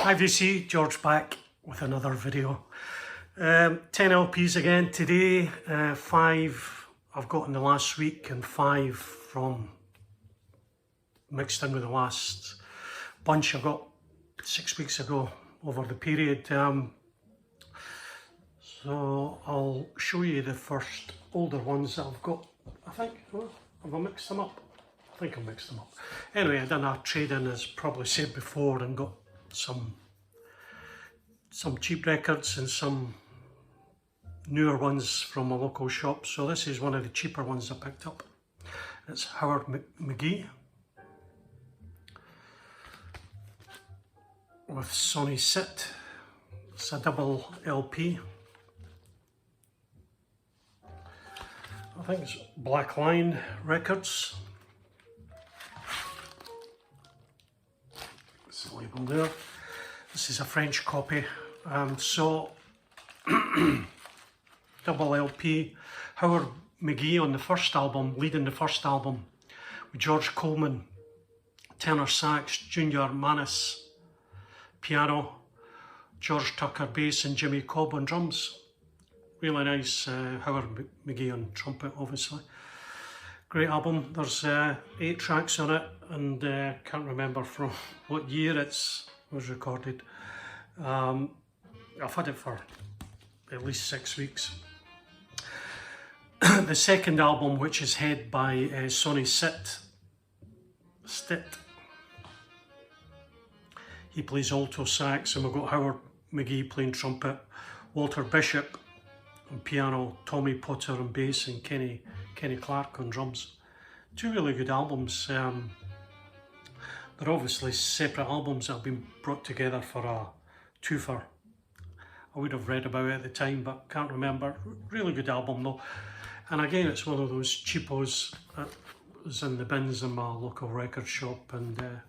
Hi VC, George back with another video. 10 LPs again today, 5 I've got in the last week and 5 from mixed in with the last bunch I got 6 weeks ago over the period. So I'll show you the first older ones that I've got. I think, have I mixed them up? I think I mixed them up. Anyway, I done a trade-in as probably said before and got some cheap records and some newer ones from a local shop. So this is one of the cheaper ones I picked up. It's McGee with Sonny Sit. It's a double LP. I think it's Black Line Records. That's the label there. This is a French copy. So double LP. Howard McGee on the first album, leading the first album, with George Coleman, tenor sax, Junior Manis, piano, George Tucker bass and Jimmy Cobb on drums. Really nice. Howard McGee on trumpet, obviously. Great album. There's 8 tracks on it, and can't remember from what year it was recorded. I've had it for at least 6 weeks. The second album, which is head by Sonny Stitt. He plays alto sax, and we've got Howard McGee playing trumpet, Walter Bishop on piano, Tommy Potter on bass, and Kenny Clark on drums. 2 really good albums. They're obviously separate albums that have been brought together for a twofer. I would have read about it at the time, but can't remember. Really good album though. And again, it's one of those cheapos that was in the bins in my local record shop, and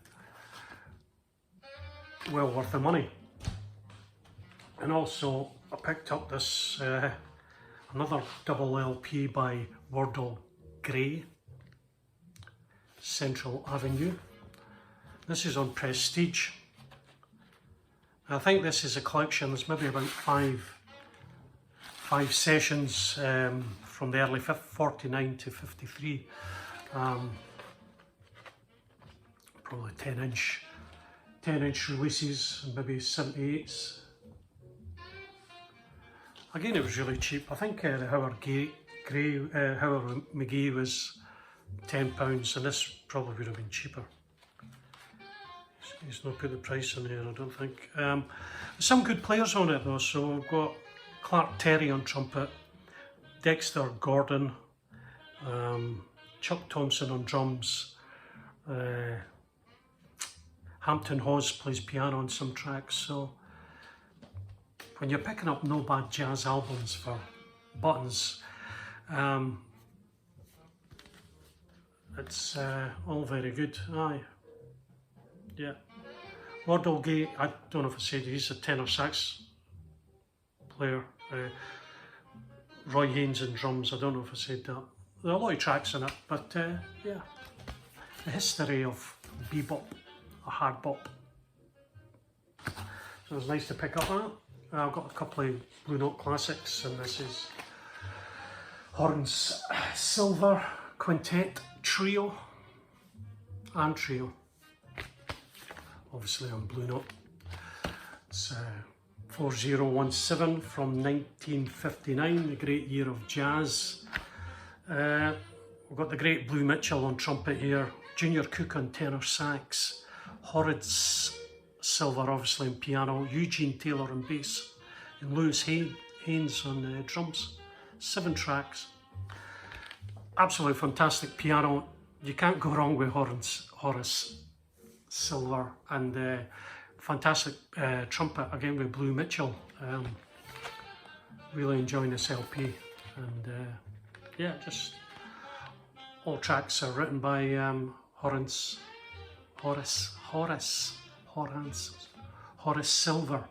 well worth the money. And also, I picked up this another double LP by Waddell Gray, Central Avenue. This is on Prestige. I think this is a collection. There's maybe about five sessions from the early 49 to 53. Probably 10-inch releases and maybe 78s. Again, it was really cheap. I think the Howard McGee was £10, and this probably would have been cheaper. He's not put the price in there, I don't think. There's some good players on it though. So we've got Clark Terry on trumpet, Dexter Gordon, Chuck Thompson on drums, Hampton Hawes plays piano on some tracks. So when you're picking up no bad jazz albums for buttons, it's all very good. Aye. Yeah. Waddell Gray, I don't know if I said he's a tenor sax player. Roy Haynes on drums, I don't know if I said that. There are a lot of tracks in it, but yeah. The history of bebop, a hard bop. So it was nice to pick up on it. I've got a couple of Blue Note classics, and this is Horance Silver Quintet Trio and Trio. Obviously on Blue Note. It's 4017 from 1959, the great year of jazz. We've got the great Blue Mitchell on trumpet here, Junior Cook on tenor sax, Horance Silver obviously on piano, Eugene Taylor on bass, and Lewis Haynes on drums. 7 tracks. Absolutely fantastic piano. You can't go wrong with Horace Silver, and fantastic trumpet again with Blue Mitchell. Really enjoying this LP, and yeah, just all tracks are written by Horance Silver,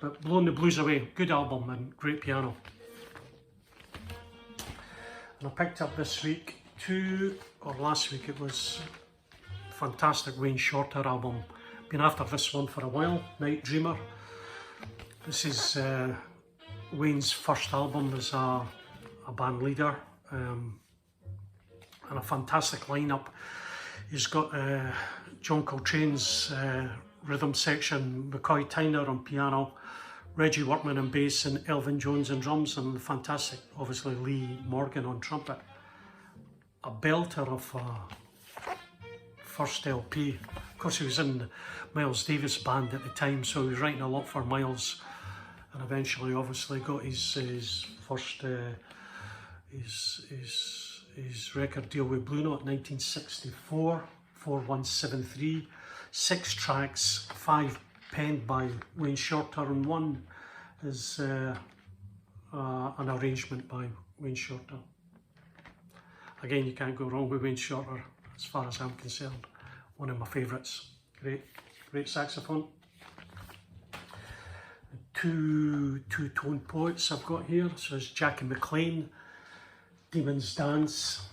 but blowing the blues away. Good album and great piano. And I picked up this week last week it was fantastic Wayne Shorter album, been after this one for a while, Night Dreamer. This is Wayne's first album as a band leader, and a fantastic lineup. He's got John Coltrane's rhythm section, McCoy Tyner on piano, Reggie Workman on bass, and Elvin Jones on drums, and the fantastic, obviously, Lee Morgan on trumpet. A belter of first LP. Of course, he was in Miles Davis' band at the time, so he was writing a lot for Miles, and eventually, obviously, got his first his record deal with Blue Note, 1964, 4173, 6 tracks, 5 penned by Wayne Shorter, and 1 is an arrangement by Wayne Shorter. Again, you can't go wrong with Wayne Shorter, as far as I'm concerned. One of my favourites. Great saxophone. Two-tone poets I've got here. So it's Jackie McLean, Demon's Dance.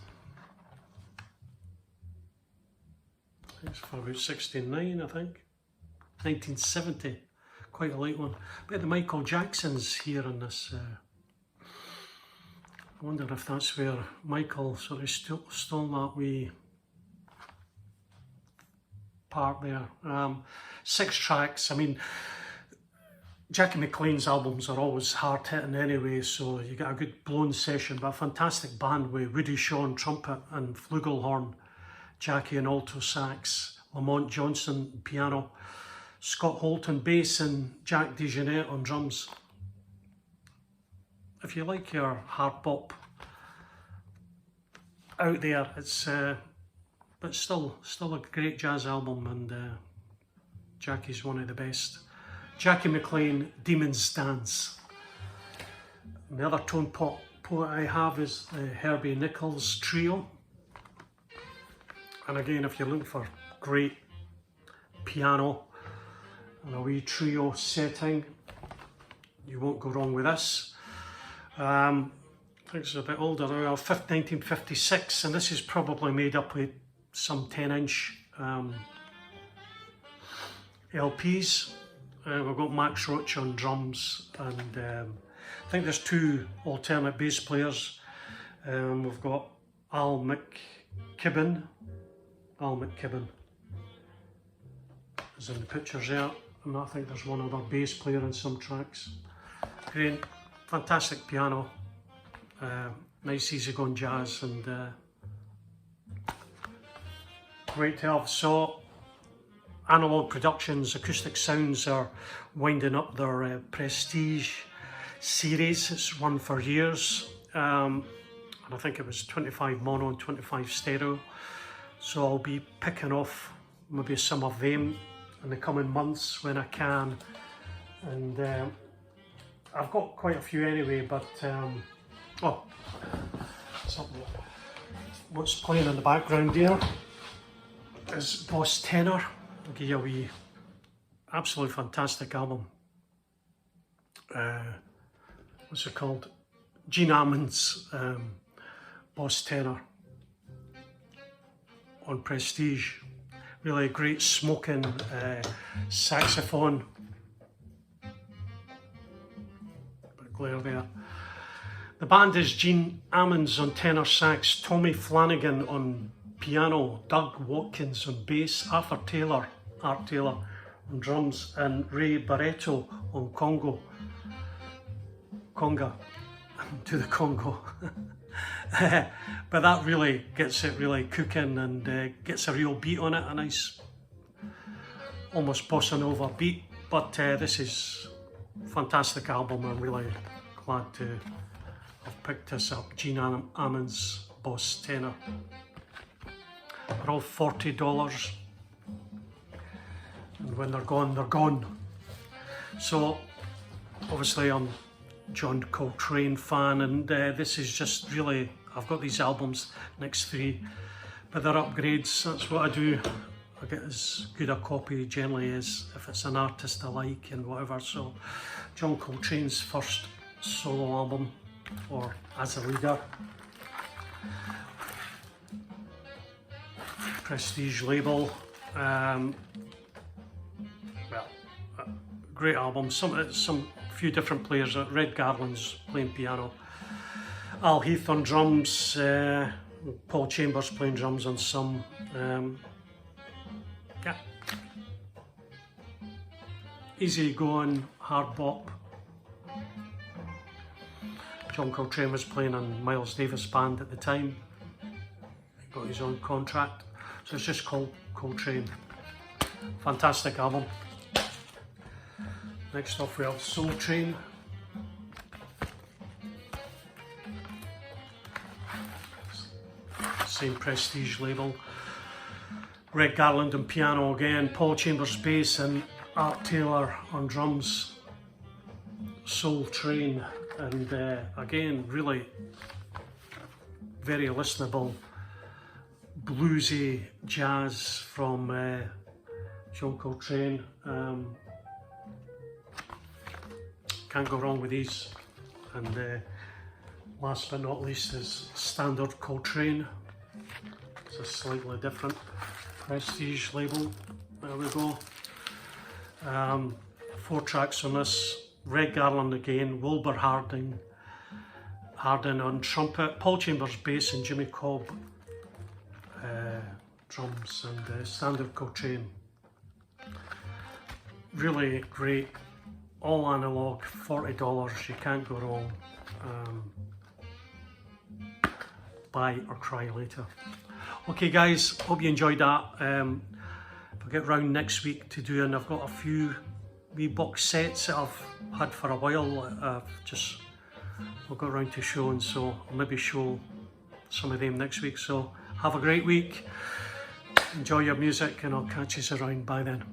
It's for about 69, I think. 1970, quite a late one. But the Michael Jackson's here in this. I wonder if that's where Michael sort of stole that wee part there. 6 tracks. I mean, Jackie McLean's albums are always hard hitting anyway, so you get a good blown session, but a fantastic band with Woody Shaw on trumpet and flugelhorn, Jackie on alto sax, Lamont Johnson on piano, Scott Holt on bass, and Jack DeJohnette on drums. If you like your hard bop out there, it's but still a great jazz album, and Jackie's one of the best. Jackie McLean, Demon's Dance. And the other tone poet I have is the Herbie Nichols Trio. And again, if you're looking for great piano and a wee trio setting, you won't go wrong with this. I think it's a bit older now, 1956, and this is probably made up with some 10-inch LPs. We've got Max Roach on drums, and I think there's 2 alternate bass players. We've got Al McKibben is in the pictures there, and I think there's one other bass player in some tracks. Great, fantastic piano, nice easygoing jazz, and great to have. So Analogue Productions Acoustic Sounds are winding up their Prestige series. It's run for years, and I think it was 25 mono and 25 stereo. So I'll be picking off maybe some of them in the coming months when I can. And I've got quite a few anyway, but what's playing in the background here is Boss Tenor. I'll give you a wee absolutely fantastic album. What's it called? Gan Almond's Boss Tenor on Prestige. Really a great smoking saxophone. Bit of glare there. The band is Gan Almond on tenor sax, Tommy Flanagan on piano, Doug Watkins on bass, Art Taylor on drums, and Ray Barretto on conga, to the Congo. But that really gets it really cooking, and gets a real beat on it, a nice almost bossa nova beat. But this is a fantastic album. I'm really glad to have picked this up. Gan Almond's Boss Tenor. They're all $40, and when they're gone, they're gone. So obviously I'm John Coltrane fan, and this is just really, I've got these albums, next 3, but they're upgrades. That's what I do. I get as good a copy generally as if it's an artist I like and whatever. So John Coltrane's first solo album, or as a leader. Prestige label. well, great album. Some few different players. Red Garland's playing piano, Al Heath on drums, Paul Chambers playing drums on some. Yeah, easy going, hard bop. John Coltrane was playing on Miles Davis' band at the time. He got his own contract, so it's just called Coltrane. Fantastic album. Next off we have Soul Train. Same Prestige label. Red Garland on piano again, Paul Chambers bass and Art Taylor on drums. Soul Train, and again really very listenable bluesy jazz from John Coltrane. Can't go wrong with these. And last but not least is Standard Coltrane. It's a slightly different Prestige label. There we go. 4 tracks on this. Red Garland again, Wilbur Harding on trumpet, Paul Chambers bass and Jimmy Cobb drums, and Standard Coltrane. Really great, all analog, $40, you can't go wrong. Buy or cry later. Okay guys, hope you enjoyed that. I'll get round next week to doing, I've got a few wee box sets that I've had for a while. I'll go around to showing, so I'll maybe show some of them next week. So have a great week, enjoy your music, and I'll catch you around. Bye then.